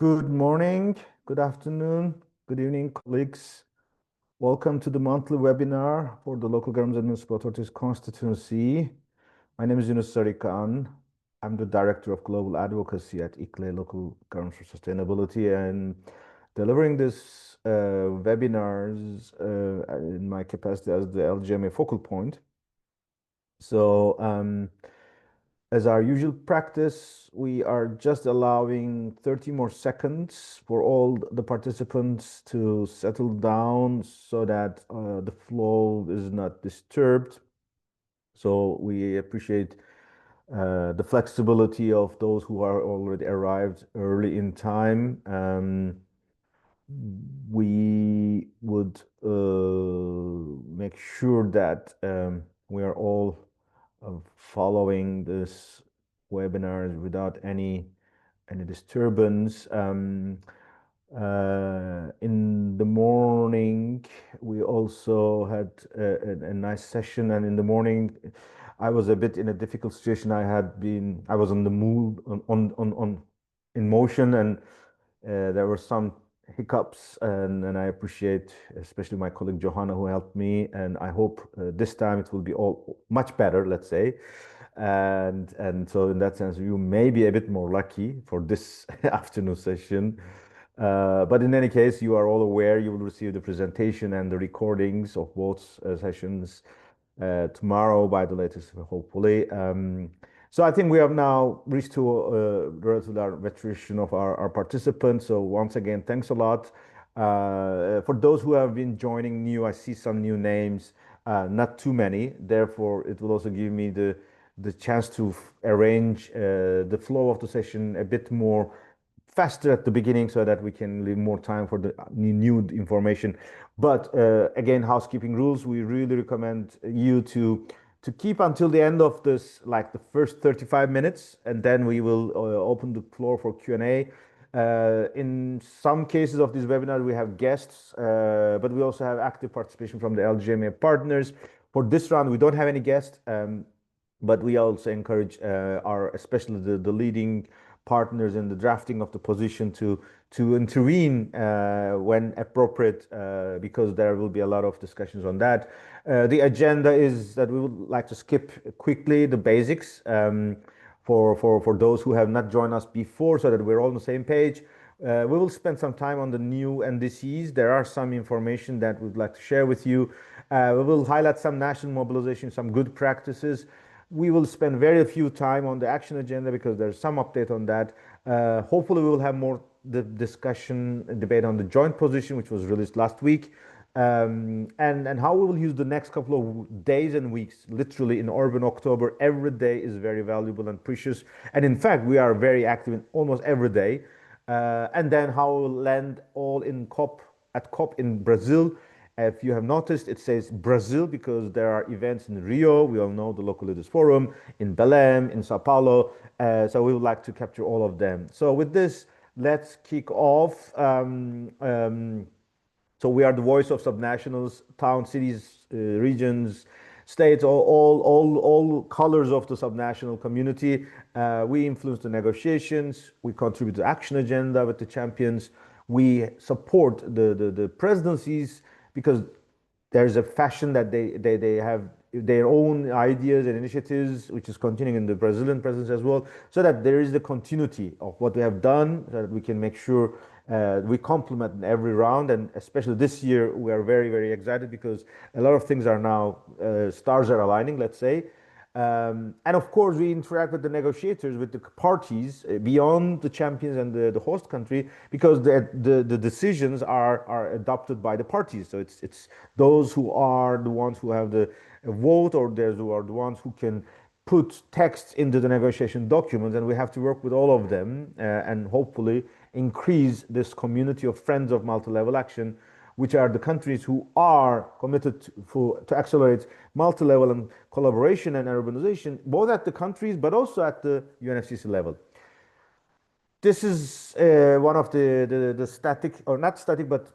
Good morning, good afternoon, good evening, colleagues. Welcome to the monthly webinar for the Local Government and Municipal Authorities Constituency. My name is Yunus Sarıkan. I'm the Director of Global Advocacy at ICLE Local Government for Sustainability, and delivering this webinars in my capacity as the LGMA focal point. So, as our usual practice, we are just allowing 30 more seconds for all the participants to settle down so that the flow is not disturbed. So we appreciate the flexibility of those who are already arrived early in time. We would make sure that we are all following this webinar without any disturbance. In the morning, we also had a nice session, and in the morning, I was a bit in a difficult situation. I was on the move, in motion, and there were some hiccups, and I appreciate especially my colleague Johanna who helped me, and I hope this time it will be all much better, let's say. And so in that sense, you may be a bit more lucky for this afternoon session. But in any case, you are all aware you will receive the presentation and the recordings of both sessions tomorrow by the latest, hopefully. So I think we have now reached to relatively our maturation of our participants. So once again, thanks a lot. For those who have been joining new, I see some new names, not too many. Therefore, it will also give me the chance to arrange the flow of the session a bit more faster at the beginning so that we can leave more time for the new information. But again, housekeeping rules, we really recommend you to keep until the end of this, like the first 35 minutes, and then we will open the floor for Q&A. In some cases of this webinar, we have guests, but we also have active participation from the LGMA partners. For this round, we don't have any guests, but we also encourage especially the leading partners in the drafting of the position to intervene when appropriate, because there will be a lot of discussions on that. The agenda is that we would like to skip quickly the basics for those who have not joined us before, so that we're all on the same page. We will spend some time on the new NDCs. There are some information that we'd like to share with you. We will highlight some national mobilization, some good practices. We will spend very few time on the action agenda because there's some update on that. Hopefully, we will have more debate on the joint position, which was released last week, and how we will use the next couple of days and weeks. Literally, in Urban October, every day is very valuable and precious. And in fact, we are very active in almost every day. And then how we will land all in COP in Brazil. If you have noticed, it says Brazil because there are events in Rio. We all know the Local Leaders Forum, in Belém, in Sao Paulo. So we would like to capture all of them. So with this, let's kick off. So we are the voice of subnationals, towns, cities, regions, states, all colors of the subnational community. We influence the negotiations. We contribute to action agenda with the champions. We support the presidencies, because there's a fashion that they have their own ideas and initiatives, which is continuing in the Brazilian presidency as well, so that there is the continuity of what we have done, so that we can make sure we complement in every round. And especially this year, we are very, very excited because a lot of things are now, stars are aligning, let's say. And of course, we interact with the negotiators, with the parties beyond the champions and the host country, because the decisions are adopted by the parties. So it's those who are the ones who have the vote, or those who are the ones who can put text into the negotiation documents, and we have to work with all of them and hopefully increase this community of friends of multi-level action, which are the countries who are committed to accelerate multi-level and collaboration and urbanization, both at the countries but also at the UNFCCC level. This is one of the static, or not static, but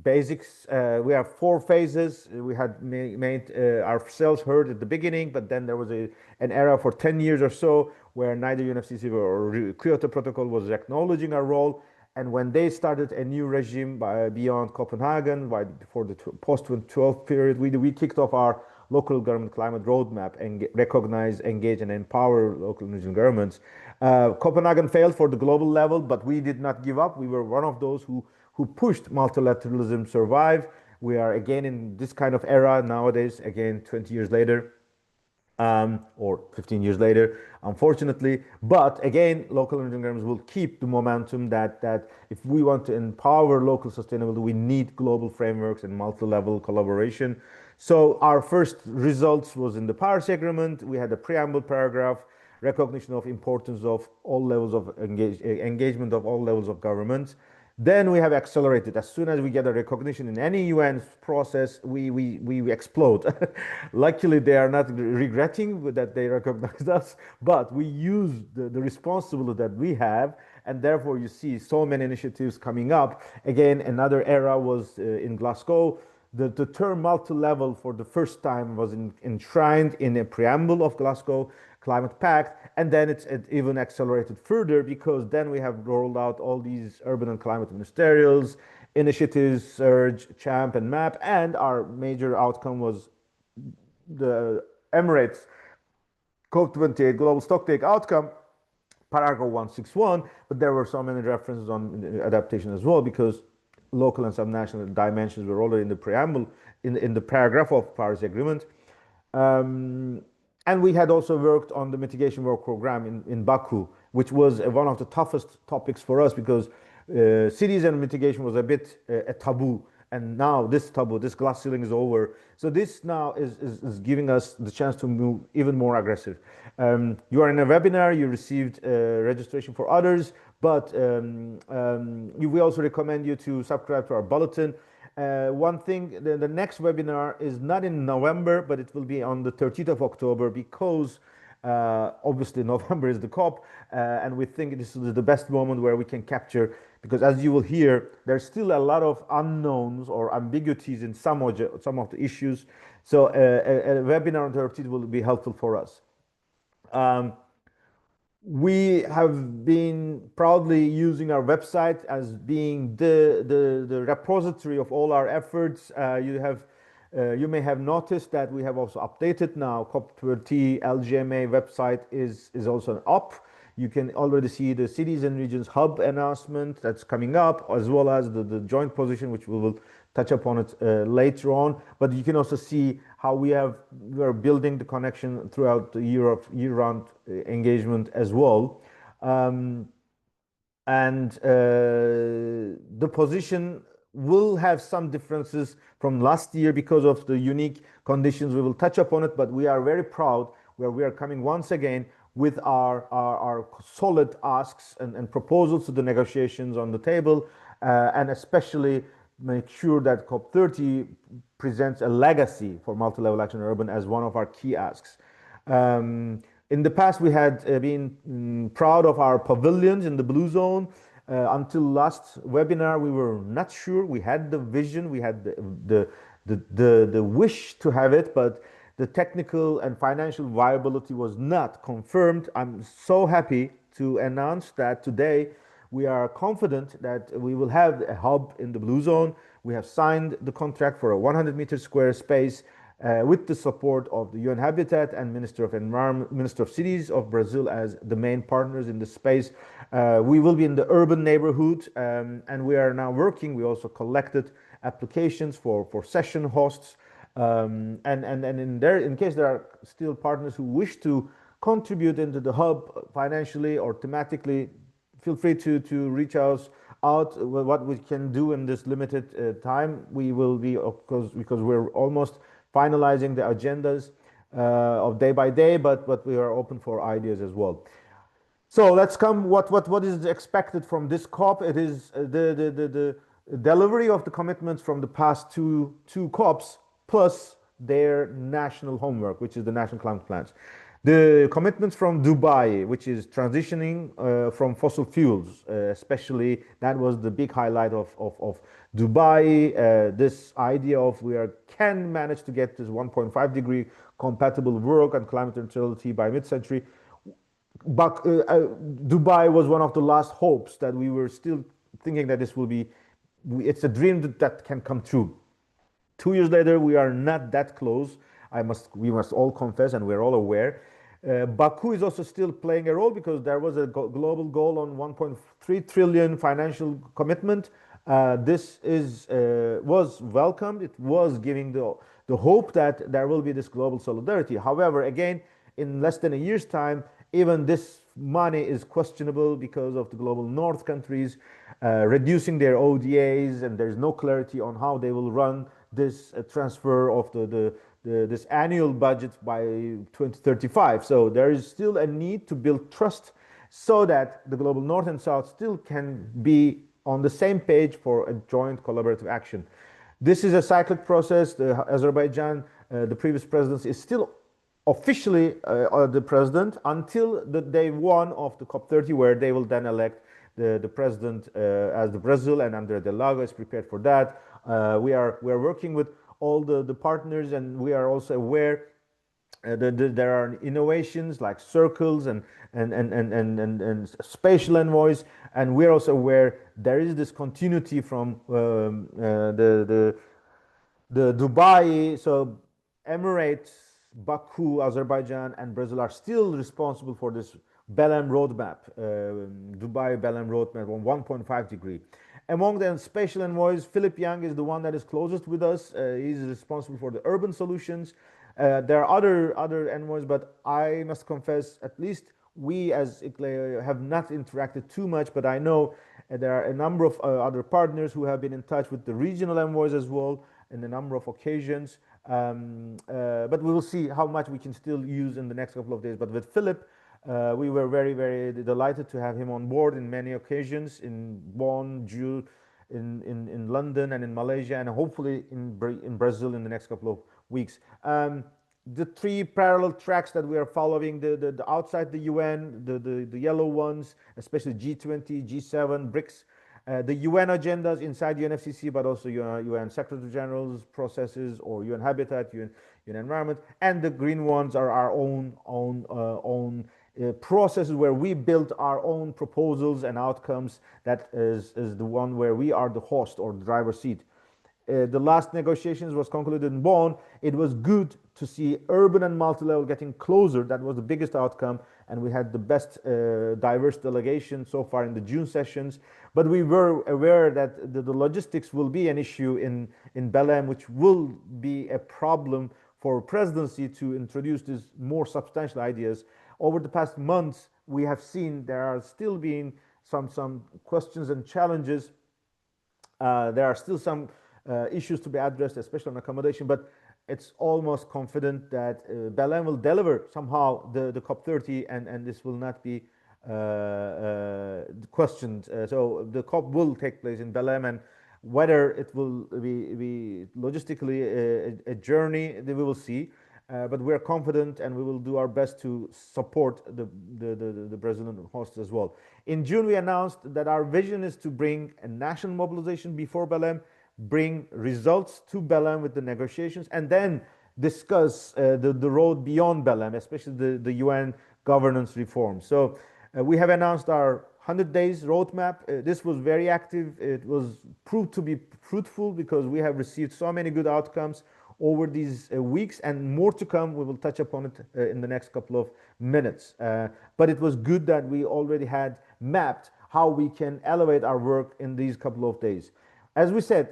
basics. We have 4 phases. We had made ourselves heard at the beginning, but then there was an era for 10 years or so where neither UNFCCC or Kyoto Protocol was acknowledging our role. And when they started a new regime beyond Copenhagen, before the post-2012 period, we kicked off our local government climate roadmap and recognize, engage, and empower local and regional governments. Copenhagen failed for the global level, but we did not give up. We were one of those who pushed multilateralism survive. We are again in this kind of era nowadays, again, 20 years later, or 15 years later, unfortunately. But again, local and regional governments will keep the momentum that if we want to empower local sustainability, we need global frameworks and multi-level collaboration. So our first results was in the Paris Agreement. We had a preamble paragraph, recognition of importance of all levels of engagement of all levels of government. Then we have accelerated. As soon as we get a recognition in any UN process, we explode. Luckily, they are not regretting that they recognized us, but we use the responsibility that we have, and therefore you see so many initiatives coming up. Again, another era was in Glasgow. The term multi-level for the first time was enshrined in a preamble of Glasgow Climate Pact, and then it even accelerated further because then we have rolled out all these urban and climate ministerials, initiatives, Surge, Champ, and MAP, and our major outcome was the Emirates COP28 Global Stocktake outcome, paragraph 161, but there were so many references on adaptation as well because local and subnational dimensions were already in the preamble, in the paragraph of Paris Agreement. And we had also worked on the mitigation work program in Baku, which was one of the toughest topics for us because cities and mitigation was a bit a taboo. And now this taboo, this glass ceiling is over. So this now is giving us the chance to move even more aggressive. You are in a webinar, you received registration for others, but we also recommend you to subscribe to our bulletin. One thing, the next webinar is not in November, but it will be on the 13th of October because obviously November is the COP, and we think this is the best moment where we can capture, because as you will hear, there's still a lot of unknowns or ambiguities in some of the issues. So a webinar on the 13th will be helpful for us. We have been proudly using our website as being the repository of all our efforts. You may have noticed that we have also updated now. COP30 LGMA website is also up. You can already see the cities and regions hub announcement that's coming up, as well as the joint position, which we will touch upon it later on. But you can also see how we are building the connection throughout the year-round engagement as well. And the position will have some differences from last year because of the unique conditions. We will touch upon it, but we are very proud where we are coming once again with our solid asks and proposals to the negotiations on the table, and especially make sure that COP30 presents a legacy for multi-level action in urban as one of our key asks. In the past, we had been proud of our pavilions in the blue zone. Until last webinar, we were not sure. We had the vision, we had the wish to have it, but the technical and financial viability was not confirmed. I'm so happy to announce that today we are confident that we will have a hub in the blue zone. We have signed the contract for a 100-meter square space with the support of the UN Habitat and Minister of Environment, Minister of Cities of Brazil as the main partners in the space. We will be in the urban neighborhood, and we are now working. We also collected applications for session hosts. And in case there are still partners who wish to contribute into the hub financially or thematically, feel free to reach out what we can do in this limited time. We will be, of course, because we're almost finalizing the agendas of day by day, but we are open for ideas as well. So let's come. What is expected from this COP? It is the delivery of the commitments from the past two COPs plus their national homework, which is the national climate plans. The commitments from Dubai, which is transitioning from fossil fuels, especially that was the big highlight of Dubai. This idea of can manage to get this 1.5 degree compatible work and climate neutrality by mid-century. But Dubai was one of the last hopes that we were still thinking that this will be, it's a dream that can come true. 2 years later, we are not that close. We must all confess, and we're all aware. Baku is also still playing a role because there was a global goal on 1.3 trillion financial commitment. This was welcomed. It was giving the hope that there will be this global solidarity. However, again, in less than a year's time, even this money is questionable because of the global north countries reducing their ODAs, and there's no clarity on how they will run this transfer of this annual budget by 2035. So there is still a need to build trust so that the global north and south still can be on the same page for a joint collaborative action. This is a cyclic process. Azerbaijan, the previous presidency, is still officially the president until the day one of the COP30, where they will then elect the president as the Brazil, and André Del Lago is prepared for that. We are working with all the partners, and we are also aware there are innovations like circles and spatial envoys, and we're also aware there is this continuity from the Dubai, so Emirates, Baku, Azerbaijan, and Brazil are still responsible for this Belém roadmap, Dubai Belém roadmap on 1.5 degree. Among the spatial envoys, Philip Young is the one that is closest with us. He's responsible for the urban solutions. There are other envoys, but I must confess, at least we as ICLE have not interacted too much, but I know there are a number of other partners who have been in touch with the regional envoys as well in a number of occasions. But we will see how much we can still use in the next couple of days. But with Philip, we were very, very delighted to have him on board in many occasions, in Bonn, in London, and in Malaysia, and hopefully in Brazil in the next couple of weeks. The three parallel tracks that we are following, the outside the UN, the yellow ones, especially G20, G7, BRICS, the UN agendas inside UNFCCC, but also UN Secretary General's processes, or UN Habitat, UN Environment, and the green ones are our own processes where we build our own proposals and outcomes. That is the one where we are the host or the driver's seat. The last negotiations was concluded in Bonn. It was good to see urban and multi-level getting closer. That was the biggest outcome, and we had the best diverse delegation so far in the June sessions. But we were aware that the logistics will be an issue in Belém, which will be a problem for presidency to introduce these more substantial ideas. Over the past months, we have seen there are still being some questions and challenges. There are still some issues to be addressed, especially on accommodation, but it's almost confident that Belém will deliver somehow the COP30, and this will not be questioned. So the COP will take place in Belém, and whether it will be logistically a journey, we will see. But we are confident, and we will do our best to support the Brazilian hosts as well. In June, we announced that our vision is to bring a national mobilization before Belém, bring results to Belém with the negotiations, and then discuss the road beyond Belém, especially the UN governance reform. So we have announced our 100 days roadmap. This was very active. It was proved to be fruitful because we have received so many good outcomes over these weeks, and more to come. We will touch upon it in the next couple of minutes. But it was good that we already had mapped how we can elevate our work in these couple of days. As we said,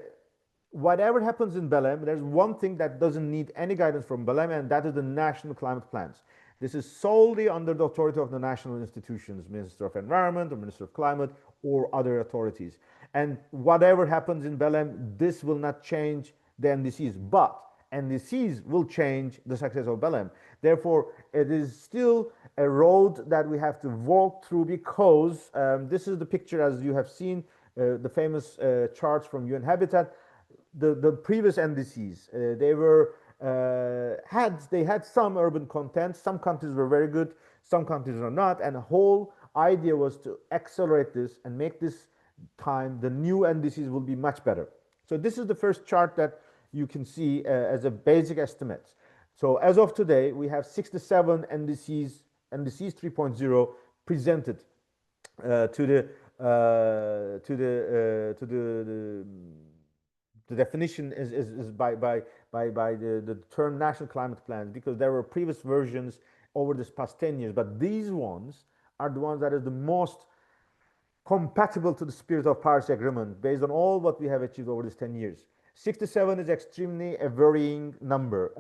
whatever happens in Belém, there's one thing that doesn't need any guidance from Belém, and that is the national climate plans. This is solely under the authority of the national institutions, Minister of Environment or Minister of Climate or other authorities. And whatever happens in Belém, this will not change the NDCs, but NDCs will change the success of Belém. Therefore, it is still a road that we have to walk through, because this is the picture, as you have seen, the famous charts from UN Habitat. The previous NDCs, they had some urban content. Some countries were very good, some countries were not, and the whole idea was to accelerate this and make this time the new NDCs will be much better. So this is the first chart that you can see as a basic estimate. So as of today, we have 67 NDCs 3.0 presented to the definition is by the term national climate plans, because there were previous versions over this past 10 years, but these ones are the ones that is the most compatible to the spirit of Paris Agreement based on all what we have achieved over these 10 years. 67 is extremely a worrying number.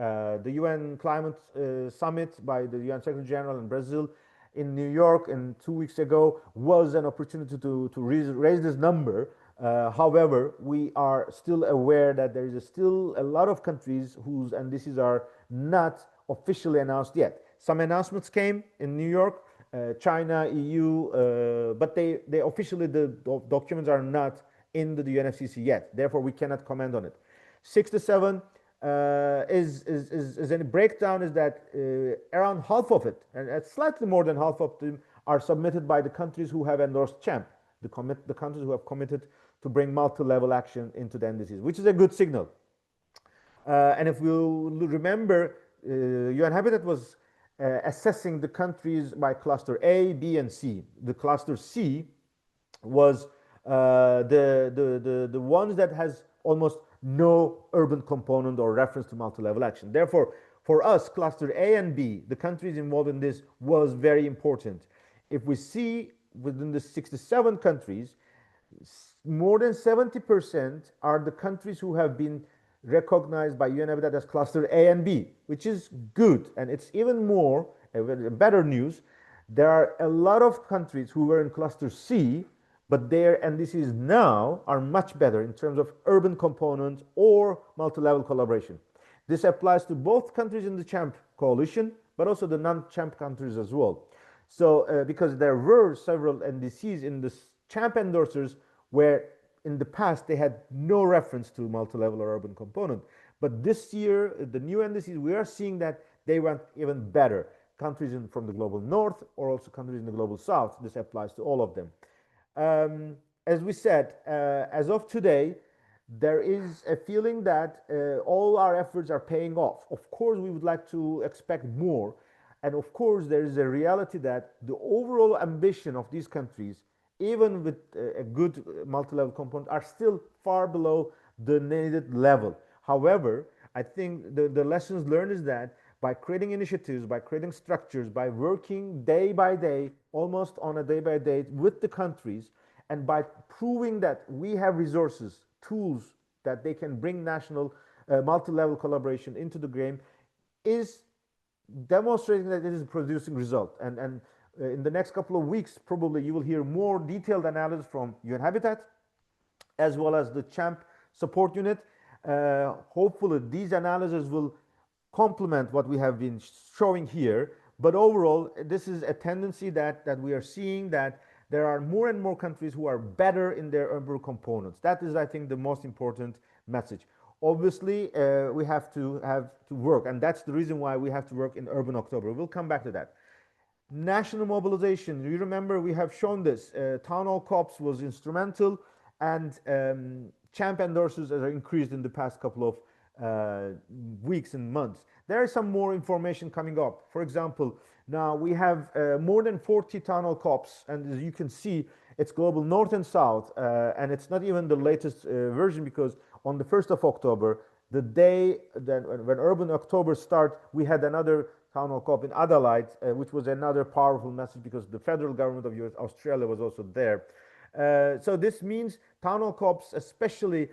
The UN Climate Summit by the UN Secretary General in Brazil in New York and 2 weeks ago was an opportunity to raise this number. However, we are still aware that there is still a lot of countries whose NDCs are not officially announced yet. Some announcements came in New York, China, EU, but they officially, the documents are not in the UNFCCC yet. Therefore, we cannot comment on it. 67 is a breakdown is that around half of it, and slightly more than half of them, are submitted by the countries who have endorsed CHAMP, the countries who have committed to bring multi-level action into the NDCs, which is a good signal. And if we remember, UN Habitat was assessing the countries by cluster A, B, and C. The cluster C was the ones that has almost no urban component or reference to multi-level action. Therefore, for us, cluster A and B, the countries involved in this was very important. If we see within the 67 countries, more than 70% are the countries who have been recognized by UN Habitat as cluster A and B, which is good. And it's even more, better news, there are a lot of countries who were in cluster C, but their NDCs now are much better in terms of urban components or multi-level collaboration. This applies to both countries in the CHAMP coalition, but also the non-CHAMP countries as well. So because there were several NDCs in the CHAMP endorsers where in the past they had no reference to multi-level or urban component. But this year, the new NDCs, we are seeing that they went even better. Countries from the global north or also countries in the global south, this applies to all of them. As we said, as of today, there is a feeling that all our efforts are paying off. Of course, we would like to expect more. And of course, there is a reality that the overall ambition of these countries, even with a good multi-level component, are still far below the needed level. However, I think the lessons learned is that by creating initiatives, by creating structures, by working day by day, almost on a day by day with the countries, and by proving that we have resources, tools that they can bring national multi-level collaboration into the game, is demonstrating that it is producing result. And in the next couple of weeks, probably you will hear more detailed analysis from UN Habitat as well as the CHAMP support unit. Hopefully these analyses will complement what we have been showing here. But overall, this is a tendency that we are seeing, that there are more and more countries who are better in their urban components. That is, I think, the most important message. Obviously, we have to work, and that's the reason why we have to work in Urban October. We'll come back to that. National mobilization, you remember we have shown this. Town hall COPs was instrumental, and CHAMP endorsers are increased in the past couple of weeks and months. There is some more information coming up. For example, now we have more than 40 town hall COPs, and as you can see, it's global north and south, and it's not even the latest version, because on the 1st of October, the day that when Urban October start, we had another town hall COP in Adelaide, which was another powerful message because the federal government of Australia was also there. So this means town hall COPs, especially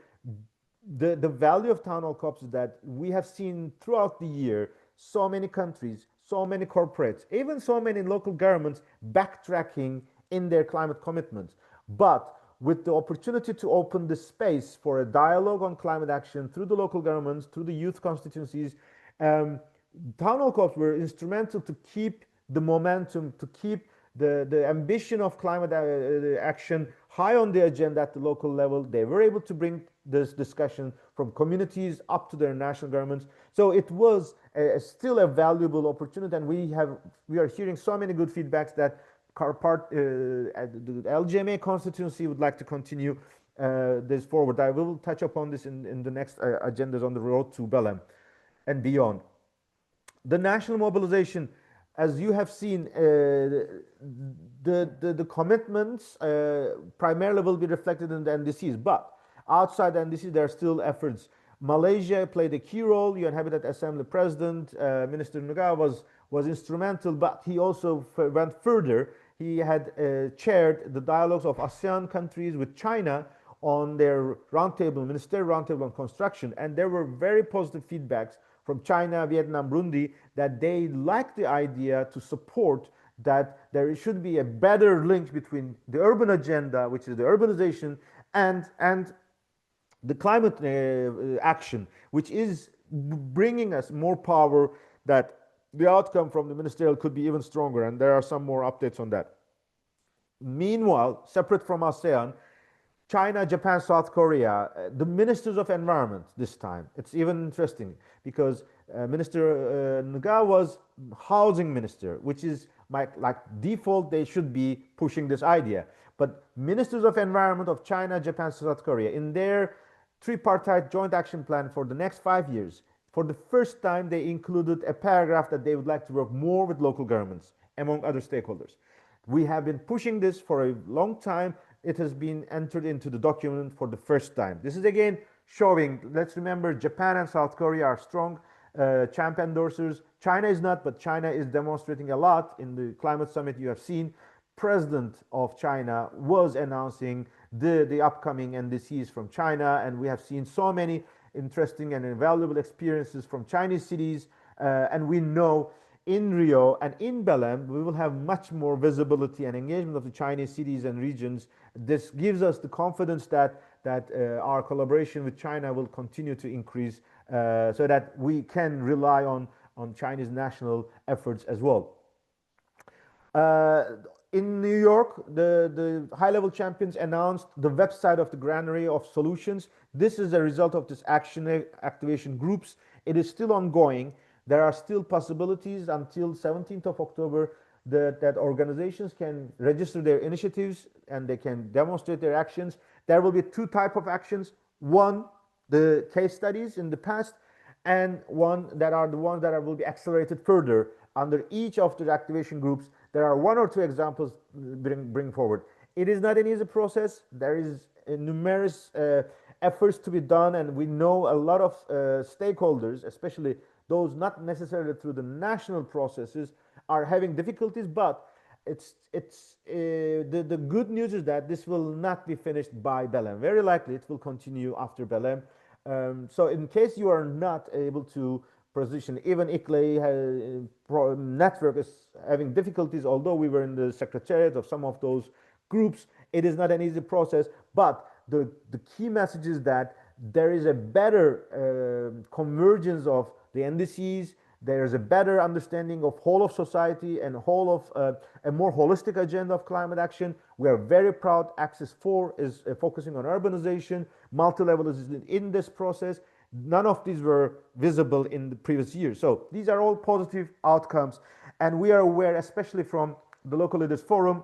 the value of town hall COPs, is that we have seen throughout the year so many countries, so many corporates, even so many local governments backtracking in their climate commitments. But with the opportunity to open the space for a dialogue on climate action through the local governments, through the youth constituencies, town hall COPs were instrumental to keep the momentum, to keep the ambition of climate action high on the agenda at the local level. They were able to bring this discussion from communities up to their national governments. So it was still a valuable opportunity, and we are hearing so many good feedbacks that the LGMA constituency would like to continue this forward. I will touch upon this in the next agendas on the road to Belém and beyond. The national mobilization, as you have seen, the commitments primarily will be reflected in the NDCs, but outside the NDCs, there are still efforts. Malaysia played a key role. UN Habitat Assembly President, Minister Nuga, was instrumental, but he also went further. He had chaired the dialogues of ASEAN countries with China on their roundtable, ministerial roundtable on construction, and there were very positive feedbacks from China, Vietnam, Burundi, that they like the idea to support that there should be a better link between the urban agenda, which is the urbanization, and the climate action, which is bringing us more power, that the outcome from the ministerial could be even stronger. And there are some more updates on that. Meanwhile, separate from ASEAN, China, Japan, South Korea, the ministers of environment this time. It's even interesting because Minister Nuga was housing minister, which is like default, they should be pushing this idea. But ministers of environment of China, Japan, South Korea, in their tripartite joint action plan for the next 5 years, for the first time, they included a paragraph that they would like to work more with local governments, among other stakeholders. We have been pushing this for a long time. It has been entered into the document for the first time. This is again showing, let's remember, Japan and South Korea are strong champ endorsers. China is not, but China is demonstrating a lot. In the climate summit you have seen, President of China was announcing the upcoming NDCs from China, and we have seen so many interesting and invaluable experiences from Chinese cities, and we know in Rio and in Belém, we will have much more visibility and engagement of the Chinese cities and regions. This gives us the confidence that our collaboration with China will continue to increase, so that we can rely on Chinese national efforts as well. In New York, the high-level champions announced the website of the Granary of Solutions. This is a result of this action activation groups. It is still ongoing. There are still possibilities until 17th of October that organizations can register their initiatives and they can demonstrate their actions. There will be two types of actions. One, the case studies in the past, and one that are the ones that will be accelerated further. Under each of the activation groups, there are one or two examples bring forward. It is not an easy process. There is numerous efforts to be done, and we know a lot of stakeholders, especially those not necessarily through the national processes, are having difficulties. But the good news is that this will not be finished by Belém. Very likely it will continue after Belém. So in case you are not able to position, even ICLEI network is having difficulties, although we were in the secretariat of some of those groups, it is not an easy process. But the key message is that there is a better convergence of the NDCs. There's a better understanding of whole of society and whole of a more holistic agenda of climate action. We are very proud Axis 4 is focusing on urbanization. Multi-level is in this process. None of these were visible in the previous years. So these are all positive outcomes. And we are aware, especially from the Local Leaders Forum,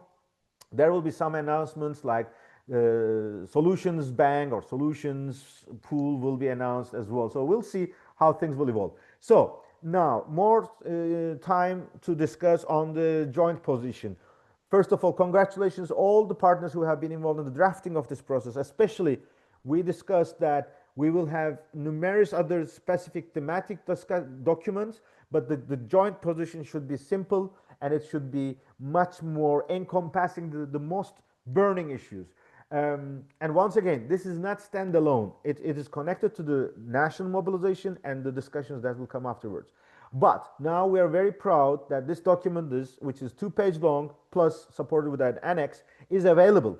there will be some announcements like Solutions Bank or Solutions Pool will be announced as well. So we'll see how things will evolve. So now more time to discuss on the joint position. First of all, congratulations all the partners who have been involved in the drafting of this process. Especially, we discussed that we will have numerous other specific thematic documents, but the joint position should be simple and it should be much more encompassing the most burning issues. And once again, this is not standalone. It is connected to the national mobilization and the discussions that will come afterwards. But now we are very proud that this document, which is 2-page long, plus supported with an annex, is available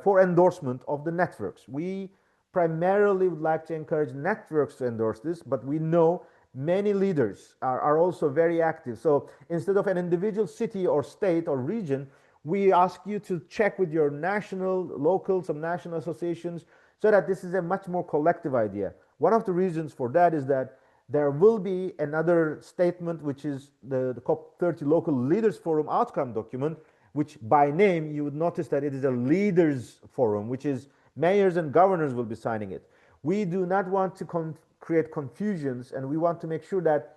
for endorsement of the networks. We primarily would like to encourage networks to endorse this, but we know many leaders are also very active. So instead of an individual city or state or region, we ask you to check with your national, local, some national associations, so that this is a much more collective idea. One of the reasons for that is that there will be another statement, which is the COP30 Local Leaders Forum outcome document, which by name you would notice that it is a leaders forum, which is mayors and governors will be signing it. We do not want to create confusions, and we want to make sure that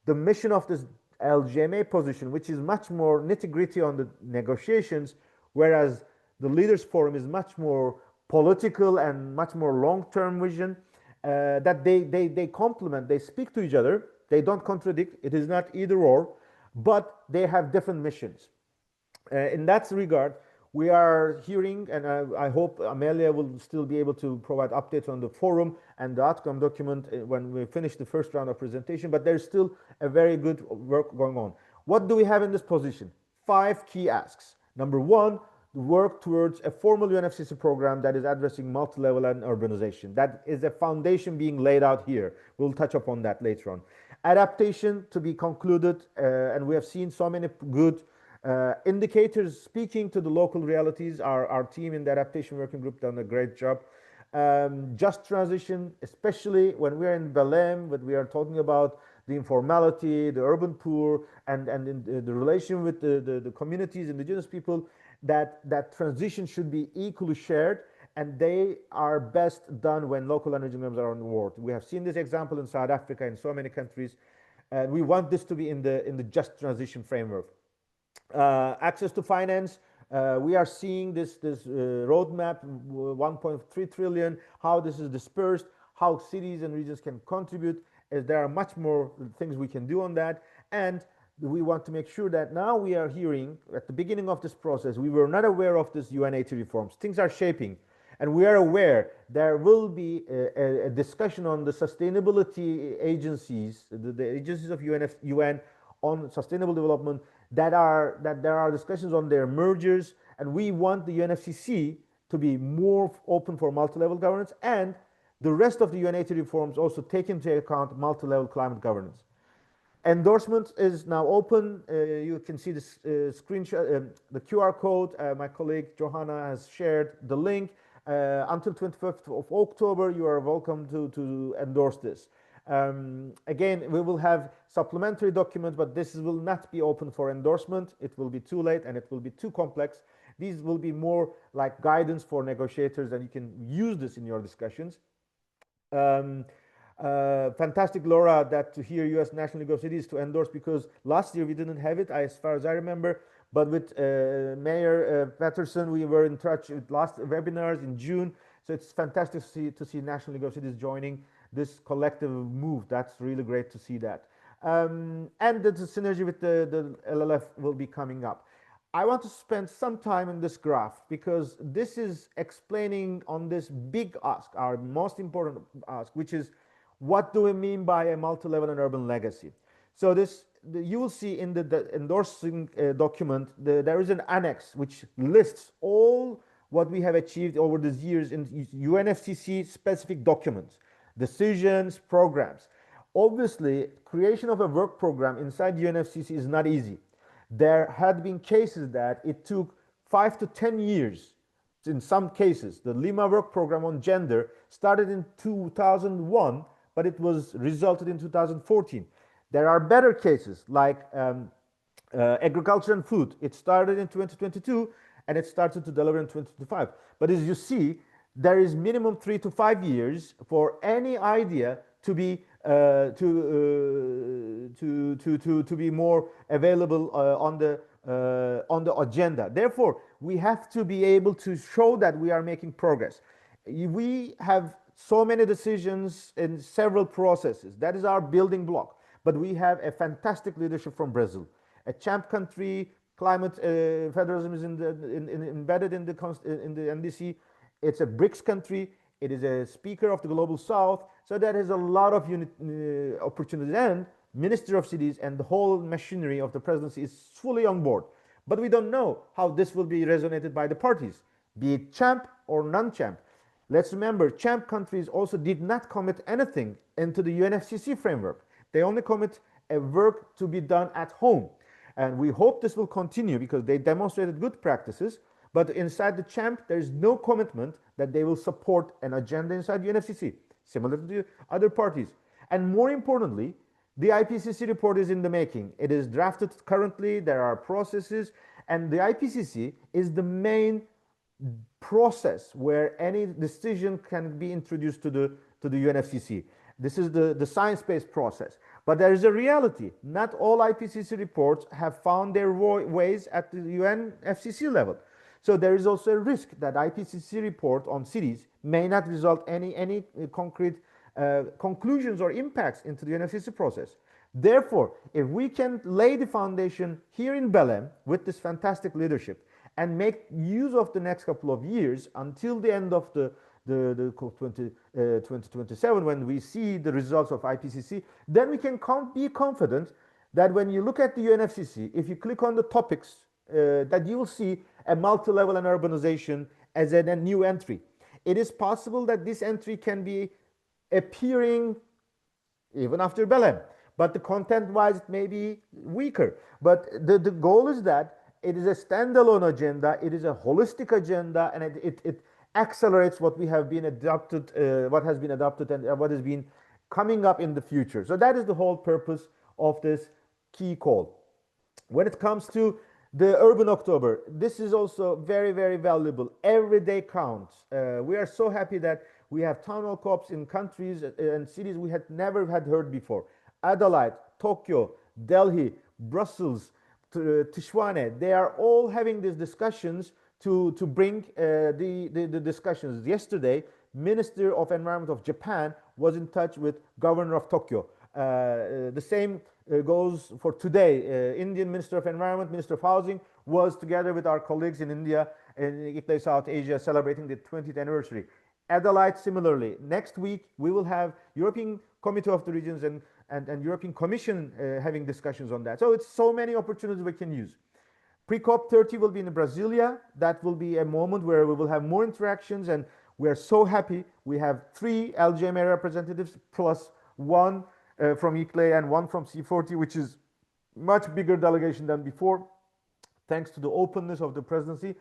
the mission of this LGMA position, which is much more nitty-gritty on the negotiations, whereas the Leaders Forum is much more political and much more long-term vision, that they complement, they speak to each other, they don't contradict, it is not either or, but they have different missions. In that regard, we are hearing, and I hope Amelia will still be able to provide updates on the forum and the outcome document when we finish the first round of presentation, but there's still a very good work going on. What do we have in this position? 5 key asks. Number 1, work towards a formal UNFCCC program that is addressing multi-level and urbanization. That is a foundation being laid out here. We'll touch upon that later on. Adaptation to be concluded, and we have seen so many good indicators speaking to the local realities. Our team in the adaptation working group done a great job. Just transition, especially when we're in Belém, but we are talking about the informality, the urban poor, and the relation with the communities, indigenous people, that transition should be equally shared, and they are best done when local energy members are on board. We have seen this example in South Africa, in so many countries, and we want this to be in the just transition framework. Access to finance, we are seeing this roadmap, 1.3 trillion, how this is dispersed, how cities and regions can contribute, as there are much more things we can do on that. And we want to make sure that now we are hearing, at the beginning of this process, we were not aware of this UN80 reforms. Things are shaping, and we are aware there will be a discussion on the sustainability agencies, the agencies of UN on sustainable development, that there are discussions on their mergers, and we want the UNFCCC to be more open for multi-level governance, and the rest of the UN80 reforms also take into account multi-level climate governance. Endorsement is now open. You can see this screenshot, the QR code. My colleague Johanna has shared the link. Until 25th of October, you are welcome to endorse this. Again, we will have supplementary documents, but this will not be open for endorsement. It will be too late and it will be too complex. These will be more like guidance for negotiators, and you can use this in your discussions. Fantastic, Laura, that to hear U.S. national League of Cities to endorse, because last year we didn't have it, as far as I remember. But with Mayor Patterson, we were in touch with last webinars in June. So it's fantastic to see National League of Cities joining this collective move. That's really great to see that. And the synergy with the LLF will be coming up. I want to spend some time in this graph, because this is explaining on this big ask, our most important ask, which is, what do we mean by a multi-level and urban legacy? So you will see in the endorsing document, there is an annex which lists all what we have achieved over these years in UNFCCC specific documents, decisions, programs. Obviously, creation of a work program inside UNFCCC is not easy. There had been cases that it took 5 to 10 years. In some cases, the Lima work program on gender started in 2001, but it was resulted in 2014. There are better cases like agriculture and food. It started in 2022 and it started to deliver in 2025. But as you see, there is minimum 3 to 5 years for any idea to be to be more available on the agenda. Therefore, we have to be able to show that we are making progress. We have so many decisions in several processes. That is our building block. But we have a fantastic leadership from Brazil, a champ country. Climate federalism is embedded in the NDC. It's a BRICS country. It is a speaker of the Global South. So that is a lot of opportunities. And Minister of Cities and the whole machinery of the presidency is fully on board. But we don't know how this will be resonated by the parties, be it champ or non-champ. Let's remember, champ countries also did not commit anything into the UNFCCC framework. They only commit a work to be done at home. And we hope this will continue, because they demonstrated good practices. But inside the champ, there is no commitment that they will support an agenda inside UNFCCC, similar to the other parties. And more importantly, the IPCC report is in the making. It is drafted currently. There are processes. And the IPCC is the main process where any decision can be introduced to the UNFCCC. This is the science-based process. But there is a reality. Not all IPCC reports have found their ways at the UNFCCC level. So there is also a risk that IPCC report on cities may not result any concrete conclusions or impacts into the UNFCCC process. Therefore, if we can lay the foundation here in Belém with this fantastic leadership and make use of the next couple of years until the end of the COP20, 2027, when we see the results of IPCC, then we can be confident that when you look at the UNFCCC, if you click on the topics, that you will see a multi-level and urbanization as a new entry. It is possible that this entry can be appearing even after Belém, but the content-wise it may be weaker. But the goal is that it is a standalone agenda, it is a holistic agenda, and it accelerates what we have been adopted, what has been adopted, and what has been coming up in the future. So that is the whole purpose of this key call. When it comes to the Urban October, this is also very, very valuable. Every day counts. We are so happy that we have town hall COPs in countries and cities we had never heard before. Adelaide, Tokyo, Delhi, Brussels, Tishwane, they are all having these discussions to bring the discussions. Yesterday, Minister of Environment of Japan was in touch with Governor of Tokyo. The same goes for today. Indian Minister of Environment, Minister of Housing was together with our colleagues in India and ICLEI South Asia celebrating the 20th anniversary. Adelaide similarly. Next week we will have European Committee of the Regions and European Commission having discussions on that. So it's so many opportunities we can use. Pre-COP30 will be in Brasilia. That will be a moment where we will have more interactions, and we are so happy. We have 3 LGMA representatives plus 1 from ICLEI and 1 from C40, which is much bigger delegation than before, thanks to the openness of the presidency.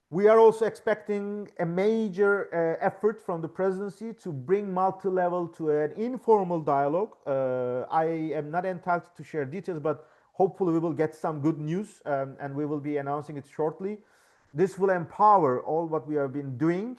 We are also expecting a major effort from the presidency to bring multi-level to an informal dialogue. I am not entitled to share details, but hopefully we will get some good news, and we will be announcing it shortly. This will empower all what we have been doing.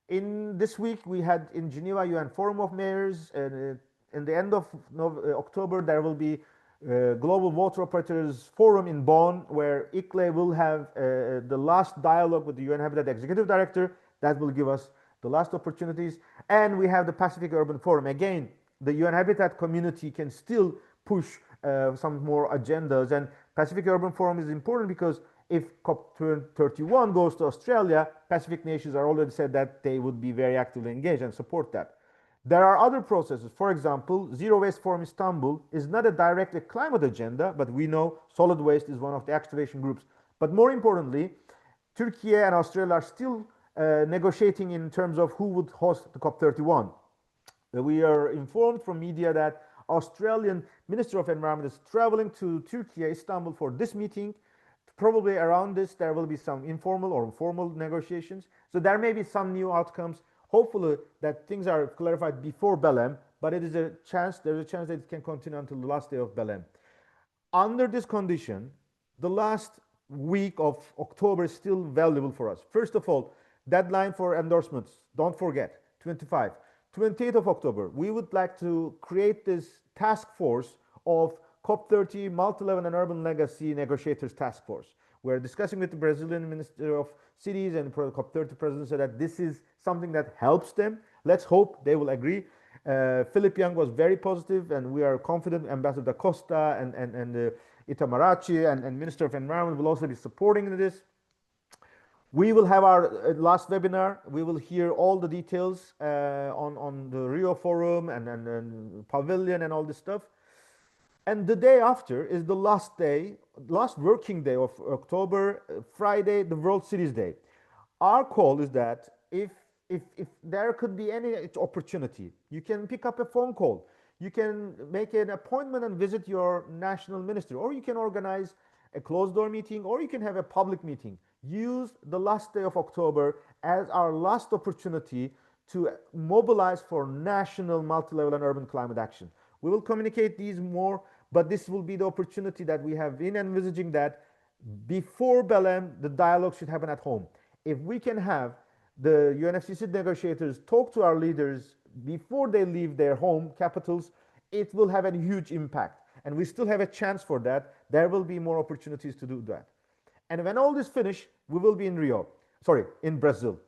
In this week, we had in Geneva UN Forum of Mayors. In the end of October, there will be Global Water Operators Forum in Bonn, where ICLEI will have the last dialogue with the UN Habitat Executive Director. That will give us the last opportunities. And we have the Pacific Urban Forum. Again, the UN Habitat community can still push some more agendas. And Pacific Urban Forum is important because if COP31 goes to Australia, Pacific nations are already said that they would be very actively engaged and support that. There are other processes. For example, Zero Waste Forum Istanbul is not a directly climate agenda, but we know solid waste is one of the activation groups. But more importantly, Turkey and Australia are still negotiating in terms of who would host the COP31. We are informed from media that Australian Minister of Environment is traveling to Turkey, Istanbul for this meeting. Probably around this, there will be some informal or formal negotiations. So there may be some new outcomes. Hopefully that things are clarified before Belém, but it is a chance, there's a chance that it can continue until the last day of Belém. Under this condition, the last week of October is still valuable for us. First of all, deadline for endorsements, don't forget, 28th of October, we would like to create this task force of COP30 Multi-Level and Urban Legacy Negotiators Task Force. We're discussing with the Brazilian Minister of Cities and COP30 President so that this is something that helps them. Let's hope they will agree. Philip Young was very positive, and we are confident Ambassador da Costa and Itamaraty and Minister of Environment will also be supporting this. We will have our last webinar. We will hear all the details on the Rio Forum and Pavilion and all this stuff. And the day after is the last day, last working day of October, Friday, the World Cities Day. Our call is that if there could be any opportunity, you can pick up a phone call. You can make an appointment and visit your national minister, or you can organize a closed door meeting, or you can have a public meeting. Use the last day of October as our last opportunity to mobilize for national multi-level and urban climate action. We will communicate these more, but this will be the opportunity that we have been envisaging that before Belém, the dialogue should happen at home. If we can have the UNFCCC negotiators talk to our leaders before they leave their home capitals, it will have a huge impact. And we still have a chance for that. There will be more opportunities to do that. And when all this finish, we will be in Rio, sorry, in Brazil.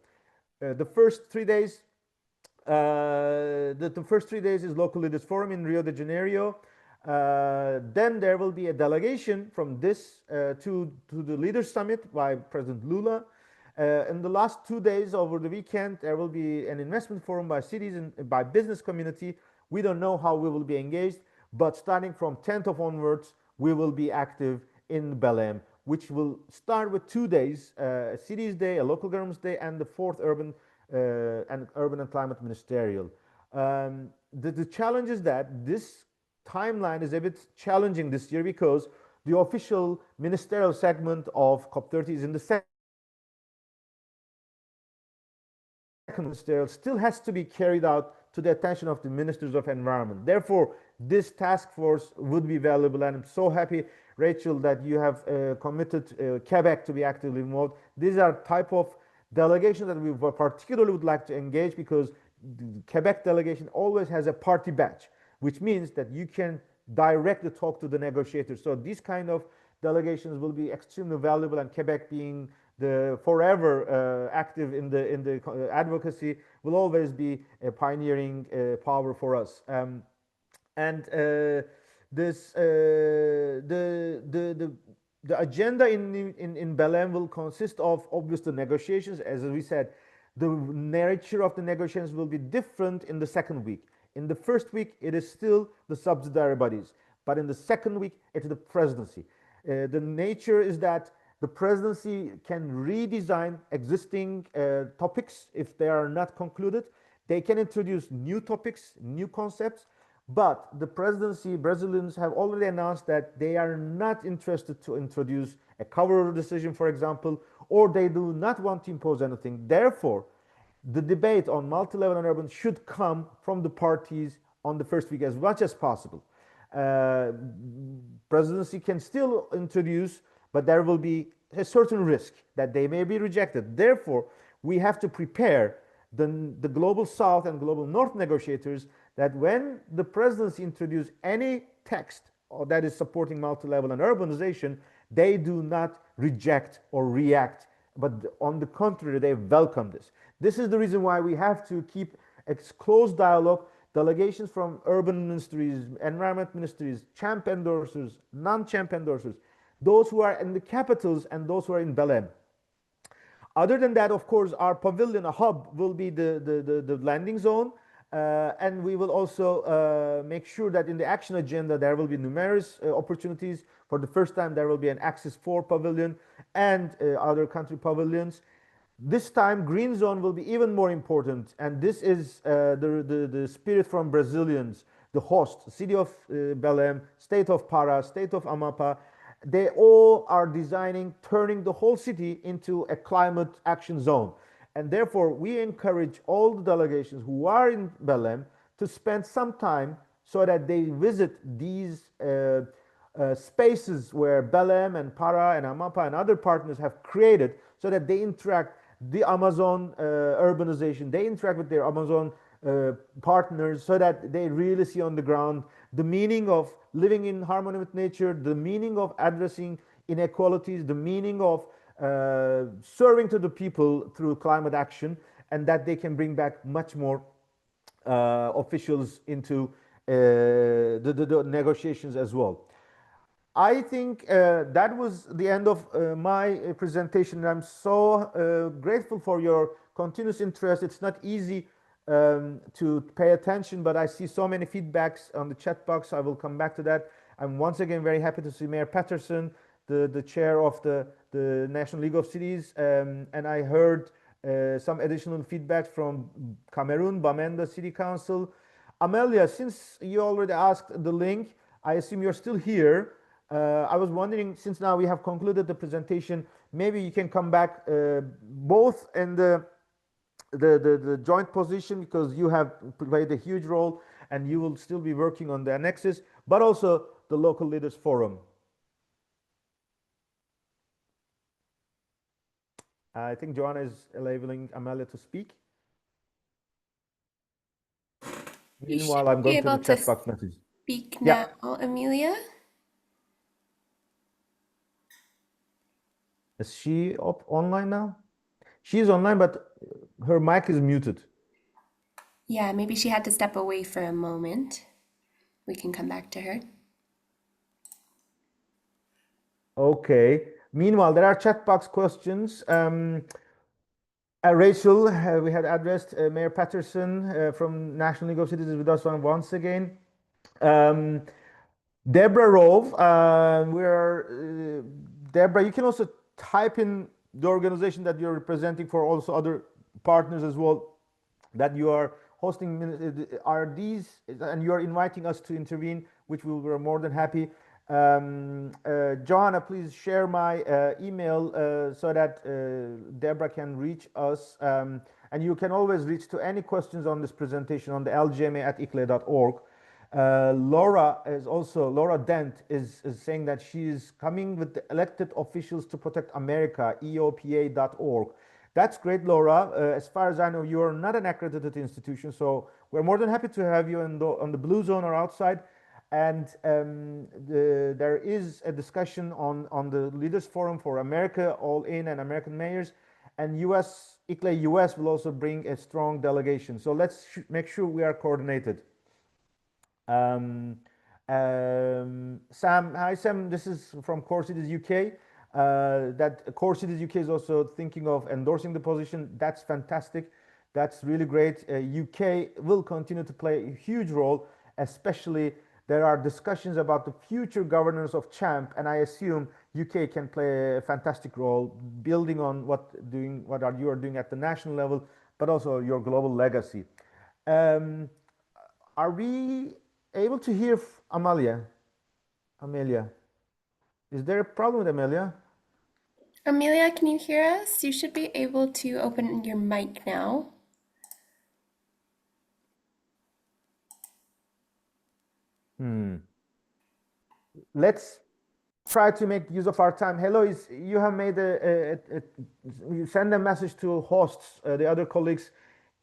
The first 3 days, the first 3 days is local leaders forum in Rio de Janeiro. Then there will be a delegation from this to the leaders summit by President Lula. In the last 2 days over the weekend, there will be an investment forum by cities and by business community. We don't know how we will be engaged, but starting from 10th of onwards, we will be active in Belém, which will start with 2 days, a cities day, a local governments day, and the fourth urban and climate ministerial. The challenge is that this timeline is a bit challenging this year because the official ministerial segment of COP30 is in the second ministerial, still has to be carried out to the attention of the ministers of environment. Therefore, this task force would be valuable, and I'm so happy, Rachel, that you have committed Quebec to be actively involved. These are type of delegations that we particularly would like to engage, because the Quebec delegation always has a party badge, which means that you can directly talk to the negotiators. So these kind of delegations will be extremely valuable, and Quebec being the forever active in the advocacy will always be a pioneering power for us. And this the agenda in Belém will consist of obviously negotiations. As we said, the nature of the negotiations will be different in the second week. In the first week, it is still the subsidiary bodies, but in the second week, it's the presidency. The nature is that the presidency can redesign existing topics if they are not concluded. They can introduce new topics, new concepts, but the presidency, Brazilians have already announced that they are not interested to introduce a cover decision, for example, or they do not want to impose anything. Therefore, the debate on multi-level and urban should come from the parties on the first week as much as possible. Presidency can still introduce, but there will be a certain risk that they may be rejected. Therefore, we have to prepare the global south and global north negotiators that when the presidency introduce any text that is supporting multi-level and urbanization, they do not reject or react, but on the contrary, they welcome this. This is the reason why we have to keep a close dialogue. Delegations from urban ministries, environment ministries, champ endorsers, non-champ endorsers, those who are in the capitals and those who are in Belém. Other than that, of course, our pavilion, a hub, will be the landing zone. And we will also make sure that in the action agenda, there will be numerous opportunities. For the first time, there will be an Axis 4 pavilion and other country pavilions. This time, green zone will be even more important. And this is the spirit from Brazilians, the host, city of Belém, state of Pará, state of Amapá. They all are designing, turning the whole city into a climate action zone. And therefore, we encourage all the delegations who are in Belém to spend some time so that they visit these spaces where Belém and Pará and Amapá and other partners have created, so that they interact the Amazon urbanization, they interact with their Amazon partners, so that they really see on the ground the meaning of living in harmony with nature, the meaning of addressing inequalities, the meaning of serving to the people through climate action, and that they can bring back much more officials into the negotiations as well. I think that was the end of my presentation. I'm so grateful for your continuous interest. It's not easy to pay attention, but I see so many feedbacks on the chat box. I will come back to that. I'm once again very happy to see Mayor Patterson, the chair of the National League of Cities, and I heard some additional feedback from Cameroon, Bamenda City Council. Amelia, since you already asked the link, I assume you're still here. I was wondering, since now we have concluded the presentation, maybe you can come back both in the joint position, because you have played a huge role and you will still be working on the annexes, but also the local leaders forum. I think Joanna is enabling Amelia to speak. You Meanwhile, should I'm be going to the able to. chat box message. speak now, Yeah. Amelia? Is she up online now? She's online, but her mic is muted. Yeah, maybe she had to step away for a moment. We can come back to her. Okay. Meanwhile, there are chat box questions. Rachel, we had addressed Mayor Patterson from National League of Cities is with us once again. Um, Deborah Rove, Deborah. You can also type in the organization that you're representing for also other partners as well that you are hosting. Are these and you are inviting us to intervene, which we were more than happy. Joanna, please share my email so that Deborah can reach us. And you can always reach to any questions on this presentation on the LGMA at icle.org. Laura Dent is saying that she is coming with the elected officials to protect America, EOPA.org. That's great, Laura. As far as I know, you are not an accredited institution, so we're more than happy to have you on the blue zone or outside. And there is a discussion on the Leaders Forum for America, All In, and American mayors. And ICLE US will also bring a strong delegation. So let's make sure we are coordinated. Um, Sam, hi Sam, this is from Core Cities UK. That Core Cities UK is also thinking of endorsing the position. That's fantastic. That's really great. UK will continue to play a huge role, especially there are discussions about the future governance of CHAMP, and I assume UK can play a fantastic role, building on you are doing at the national level, but also your global legacy. Um, are we able to hear Amalia? Amelia, is there a problem with Amelia? Amelia, can you hear us? You should be able to open your mic now. Hmm. Let's try to make use of our time. Hello, you have made you send a message to hosts. The other colleagues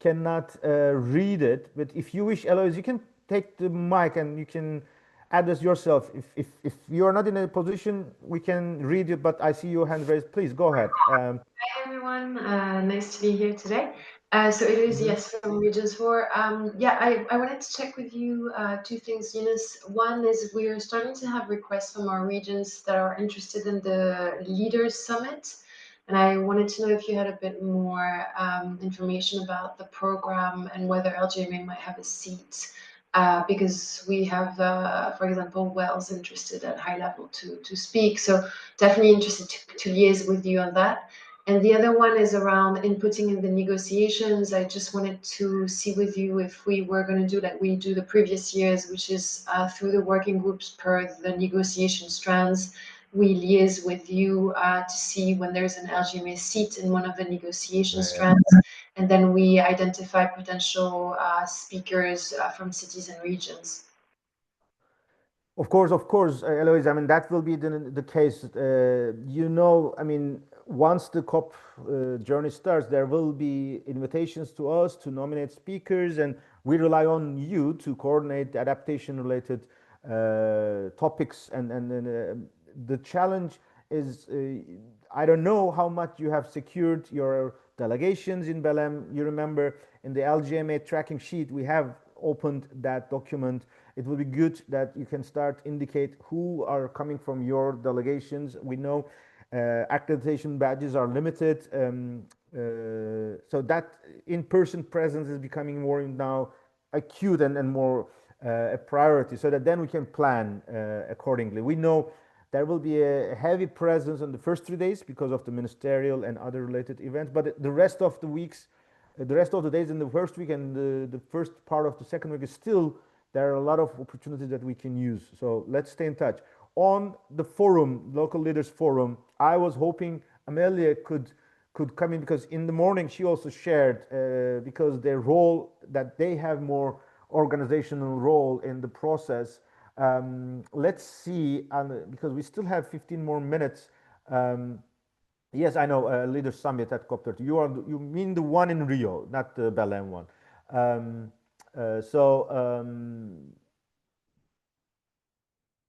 cannot read it, but if you wish, Eloise, you can take the mic and you can address yourself. If you are not in a position, we can read it, but I see your hand raised. Please go ahead. Hi everyone, nice to be here today. So it is, Mhm. yes, from Regions 4. Yeah, I wanted to check with you two things, Eunice. One is we're starting to have requests from our regions that are interested in the Leaders Summit. And I wanted to know if you had a bit more information about the program and whether LGMA might have a seat. Because we have, for example, Wells interested at high level to speak. So definitely interested to liaise with you on that. And the other one is around inputting in the negotiations. I just wanted to see with you if we were going to do like we do the previous years, which is through the working groups per the negotiation strands. We liaise with you to see when there's an LGMA seat in one of the negotiation strands, and then we identify potential speakers from cities and regions. Of course, Eloise. I mean, that will be the case. I mean, once the COP journey starts, there will be invitations to us to nominate speakers, and we rely on you to coordinate adaptation-related topics. And the challenge is, I don't know how much you have secured your delegations in Belém. You remember in the LGMA tracking sheet, we have opened that document. It will be good that you can start indicate who are coming from your delegations. We know accreditation badges are limited, so that in-person presence is becoming more now acute and more a priority, so that then we can plan accordingly. We know there will be a heavy presence on the first 3 days because of the ministerial and other related events, but the rest of the weeks, the rest of the days in the first week and the first part of the second week is still there are a lot of opportunities that we can use. So let's stay in touch. On the forum, local leaders forum, I was hoping Amelia could come in because in the morning she also shared because their role that they have more organizational role in the process. Let's see, because we still have 15 more minutes. Um, Yes, I know, Leaders Summit at COP30. You mean the one in Rio, not the Belém one. Um, so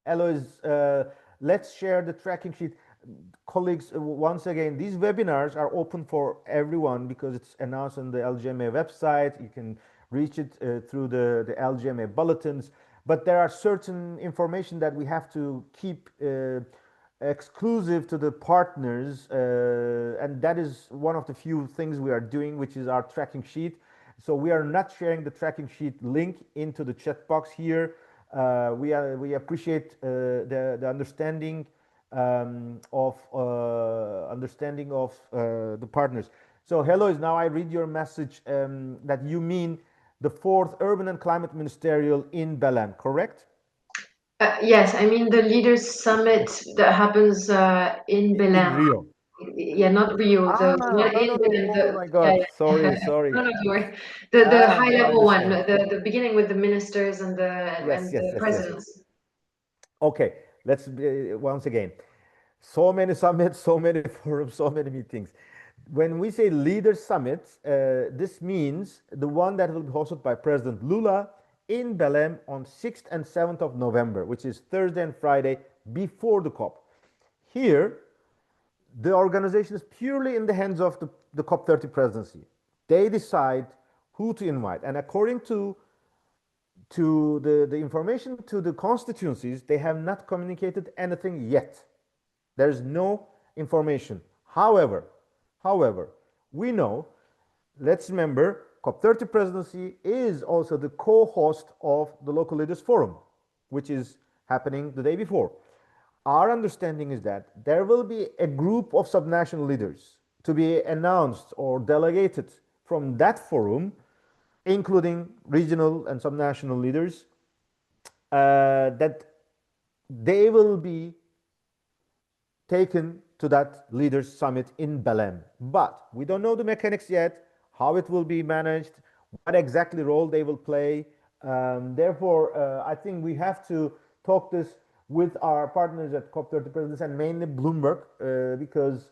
Eloise, let's share the tracking sheet. Colleagues, once again, these webinars are open for everyone because it's announced on the LGMA website. You can reach it through the LGMA bulletins, but there are certain information that we have to keep exclusive to the partners, and that is one of the few things we are doing, which is our tracking sheet. So we are not sharing the tracking sheet link into the chat box here. We appreciate the understanding of the partners. So hello is now I read your message that you mean the fourth Urban and Climate Ministerial in Belém, correct? Yes, I mean the Leaders Summit that happens in In Belém. Rio. Yeah, not Rio. The Ah, one no, in no, no. Belém. Oh my Yeah, God. Sorry, yeah. sorry. No, no, don't worry. The Ah, high now I level one, understand. the beginning with the ministers and Yes, yes, the yes, yes. presidents. Okay, let's once again. So many summits, so many forums, so many meetings. When we say leaders summit, this means the one that will be hosted by President Lula in Belém on 6th and 7th of November, which is Thursday and Friday before the COP. Here, the organization is purely in the hands of the COP30 presidency. They decide who to invite. And according to the information to the constituencies, they have not communicated anything yet. There's no information. However, we know, let's remember, COP30 presidency is also the co-host of the Local Leaders Forum, which is happening the day before. Our understanding is that there will be a group of subnational leaders to be announced or delegated from that forum, including regional and subnational leaders, that they will be taken to that leaders summit in Belém. But we don't know the mechanics yet, how it will be managed, what exactly role they will play. Therefore, I think we have to talk this with our partners at COP30 presidents and mainly Bloomberg, because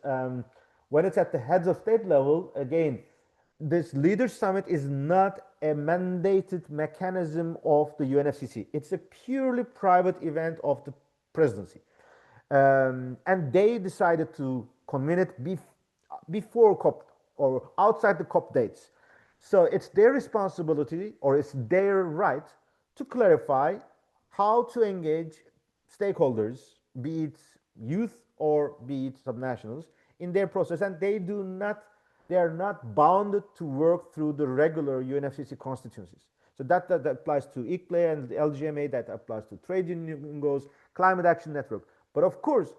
when it's at the heads of state level, again, this leaders summit is not a mandated mechanism of the UNFCCC. It's a purely private event of the presidency. And they decided to convene it before COP or outside the COP dates. So it's their responsibility or it's their right to clarify how to engage stakeholders, be it youth or be it subnationals, in their process. And they are not bound to work through the regular UNFCCC constituencies. So that applies to ICLE and the LGMA, that applies to trade union goals, climate action network. But of course,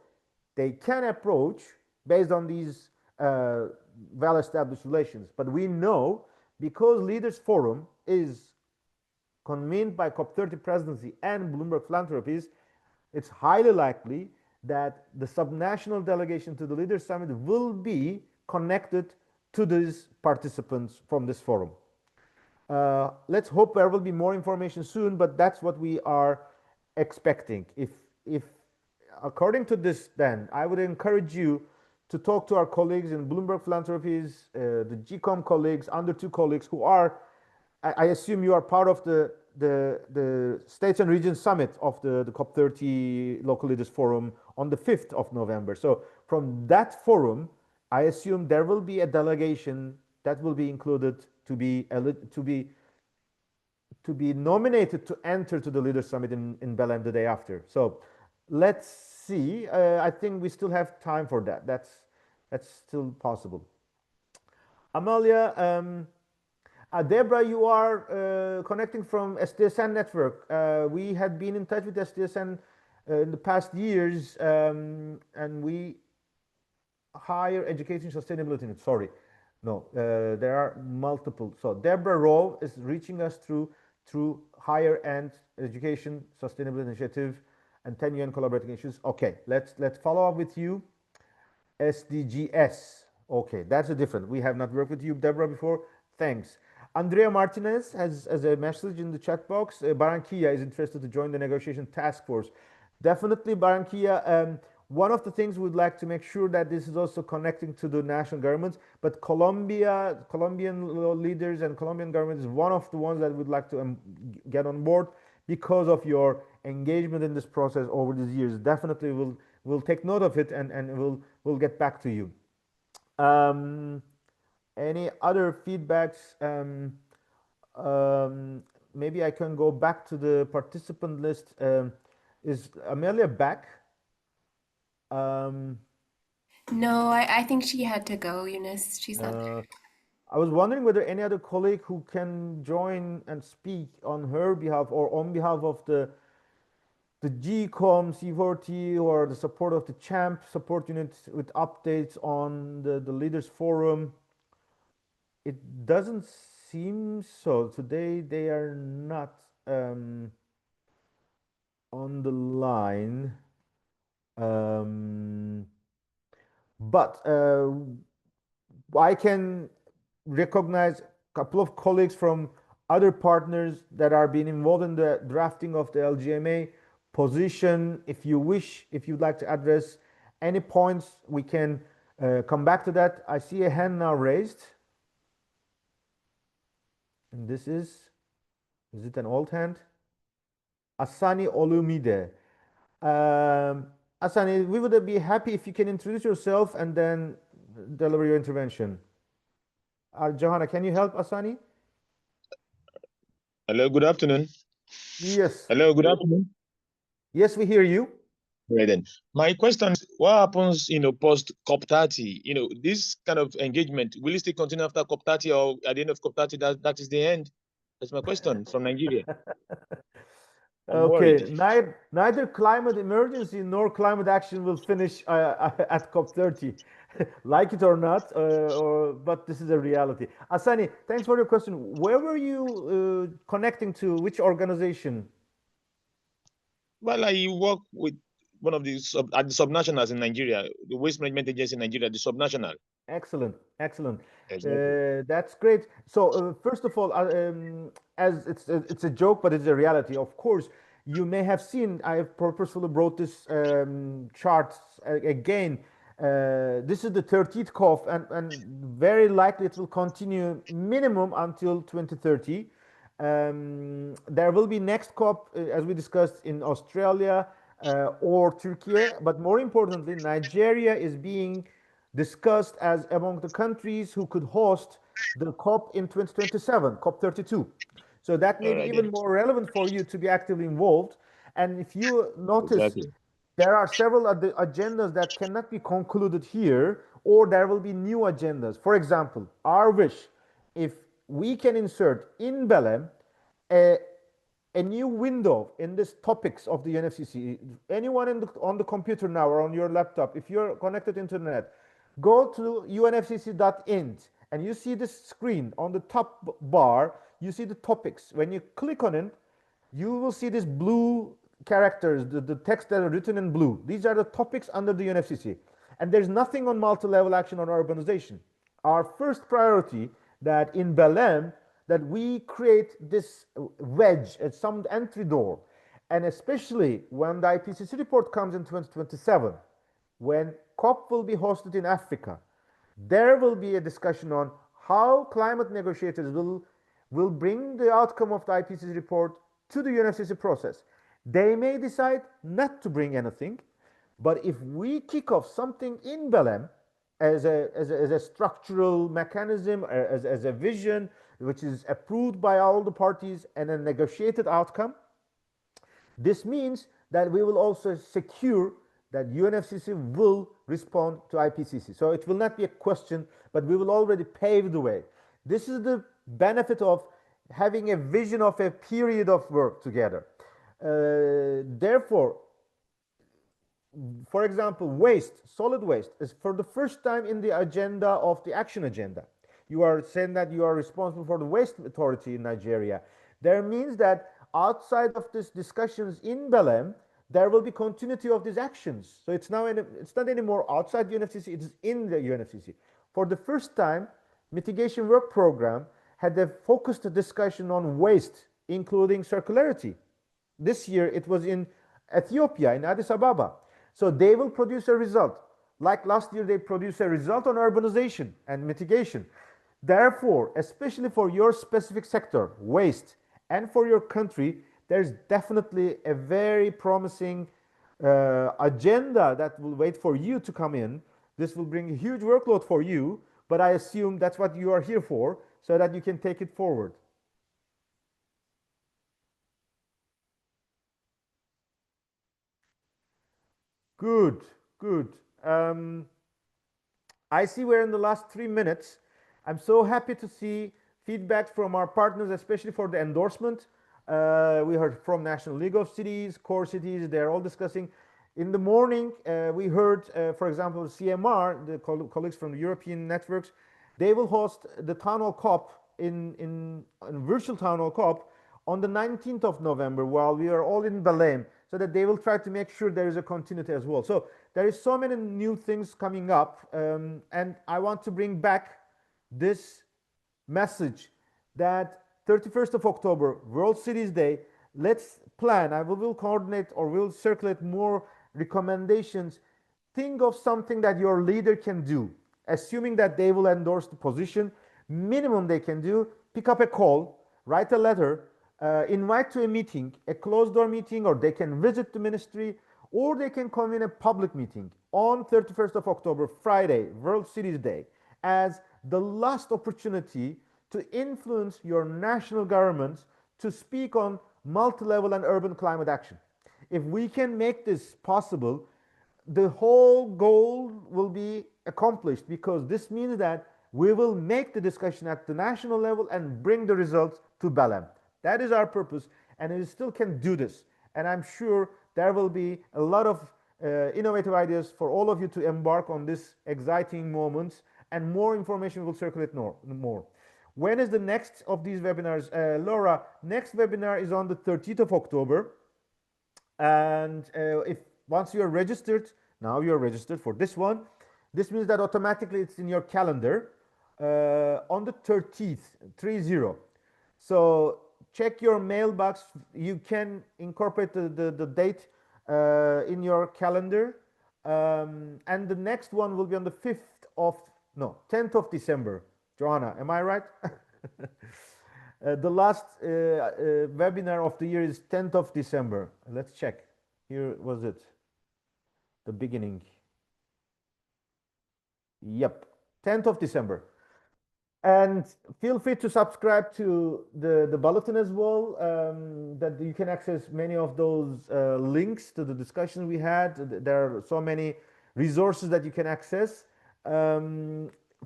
they can approach based on these well-established relations. But we know because Leaders Forum is convened by COP30 presidency and Bloomberg Philanthropies, it's highly likely that the subnational delegation to the Leaders Summit will be connected to these participants from this forum. Let's hope there will be more information soon, but that's what we are expecting. If according to this, then I would encourage you to talk to our colleagues in Bloomberg Philanthropies, the GCOM colleagues, under two colleagues who are, I assume you are part of the States and Regions Summit of the COP30 Local Leaders Forum on the 5th of November. So from that forum, I assume there will be a delegation that will be included to be nominated to enter to the Leaders Summit in Belém the day after. So let's see. I think we still have time for that. That's still possible. Amalia, Debra, you are connecting from STSN network. We had been in touch with STSN in the past years, and we higher education sustainability. Sorry, no, there are multiple. So Deborah Rowe is reaching us through higher end education sustainability initiative and 10 UN collaborating issues. Okay, let's follow up with you. SDGs. Okay, that's a different. We have not worked with you, Deborah, before. Thanks. Andrea Martinez has a message in the chat box. Barranquilla is interested to join the negotiation task force. Definitely, Barranquilla. One of the things we'd like to make sure that this is also connecting to the national governments, but Colombian leaders and Colombian government is one of the ones that we'd like to get on board because of your engagement in this process over these years. Definitely will take note of it, and we'll get back to you. Um, any other feedbacks? Um, Maybe I can go back to the participant list. Is Amelia back? Um, No, I think she had to go, Eunice. She's not there. uh, I was wondering whether any other colleague who can join and speak on her behalf or on behalf of the GCOM C40 or the support of the CHAMP support unit with updates on the Leaders Forum. It doesn't seem so. Today they are not on the line. Um, but I can recognize a couple of colleagues from other partners that are being involved in the drafting of the LGMA position. If you wish, if you'd like to address any points, we can come back to that. I see a hand now raised, and this is it an old hand? Asani Olumide. Asani, we would be happy if you can introduce yourself and then deliver your intervention. Johanna, can you help Asani? Hello, good afternoon. Yes. Hello, good afternoon. Yes, we hear you. Right then. My question is, what happens, post COP30? This kind of engagement, will it still continue after COP30 or at the end of COP30, that is the end? That's my question from Nigeria. I'm Okay, worried. neither climate emergency nor climate action will finish at COP30, like it or not, but this is a reality. Asani, thanks for your question. Where were you connecting to? Which organization? Well, I work with one of the at the subnationals in Nigeria, the Waste Management Agency in Nigeria, the subnational. Excellent, excellent. Exactly. That's great. So first of all, as it's a joke, but it's a reality. Of course, you may have seen. I have purposefully brought this chart again. This is the 13th COP, and very likely it will continue minimum until 2030. There will be next COP, as we discussed, in Australia or Turkey, but more importantly, Nigeria is being discussed as among the countries who could host the COP in 2027, COP32. So that may All be right even then. more relevant for you to be actively involved. And if you notice, Exactly. there are several agendas that cannot be concluded here, or there will be new agendas. For example, our wish, if we can insert in Belém a, a new window in this topics of the UNFCCC. Anyone on the computer now or on your laptop, if you're connected to internet, go to unfcc.int and you see this screen on the top bar. You see the topics. When you click on it, you will see these blue characters, the text that are written in blue. These are the topics under the UNFCCC. And there's nothing on multi-level action on urbanization. Our first priority that in Belém, that we create this wedge at some entry door. And especially when the IPCC report comes in 2027, when COP will be hosted in Africa, there will be a discussion on how climate negotiators will bring the outcome of the IPCC report to the UNFCCC process. They may decide not to bring anything, but if we kick off something in Belém as a structural mechanism, as a vision which is approved by all the parties and a negotiated outcome, this means that we will also secure that UNFCCC will respond to IPCC. So it will not be a question, but we will already pave the way. This is the benefit of having a vision of a period of work together. Therefore, for example, waste, solid waste, is for the first time in the agenda of the action agenda. You are saying that you are responsible for the waste authority in Nigeria. That means that outside of these discussions in Belém, there will be continuity of these actions. So it's not anymore outside the UNFCCC, it is in the UNFCCC. For the first time, mitigation work program had a focused discussion on waste, including circularity. This year it was in Ethiopia, in Addis Ababa. So they will produce a result. Like last year, they produced a result on urbanization and mitigation. Therefore, especially for your specific sector, waste, and for your country, there's definitely a very promising agenda that will wait for you to come in. This will bring a huge workload for you, but I assume that's what you are here for, so that you can take it forward. Good, good. I see we're in the last 3 minutes. I'm so happy to see feedback from our partners, especially for the endorsement. We heard from National League of Cities, core cities, they're all discussing. In the morning, we heard, for example, CMR, the colleagues from the European networks, they will host the Town Hall COP in virtual Town Hall COP on the 19th of November while we are all in Belém, so that they will try to make sure there is a continuity as well. So there is so many new things coming up, and I want to bring back this message that 31st of October, World Cities Day, let's plan. I will coordinate or will circulate more recommendations. Think of something that your leader can do, assuming that they will endorse the position. Minimum they can do, pick up a call, write a letter, invite to a meeting, a closed door meeting, or they can visit the ministry, or they can come in a public meeting on 31st of October, Friday, World Cities Day, as the last opportunity to influence your national governments to speak on multi-level and urban climate action. If we can make this possible, the whole goal will be accomplished, because this means that we will make the discussion at the national level and bring the results to Belém. That is our purpose, and we still can do this. And I'm sure there will be a lot of innovative ideas for all of you to embark on this exciting moments, and more information will circulate more. When is the next of these webinars? Laura, next webinar is on the 30th of October. And if once you're registered, now you're registered for this one, this means that automatically it's in your calendar on the 30th, 30. So check your mailbox. You can incorporate the date in your calendar. And the next one will be on the 10th of December. Johanna, am I right? The last webinar of the year is 10th of December. Let's check. Here was it. The beginning. Yep, 10th of December. And feel free to subscribe to the bulletin as well, that you can access many of those links to the discussion we had. There are so many resources that you can access.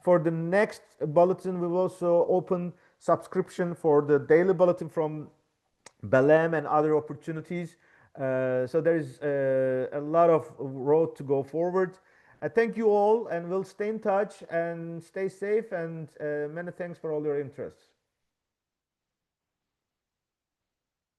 For the next bulletin, we will also open subscription for the daily bulletin from Belém and other opportunities. So there is a lot of road to go forward. Thank you all, and we'll stay in touch and stay safe, and many thanks for all your interests.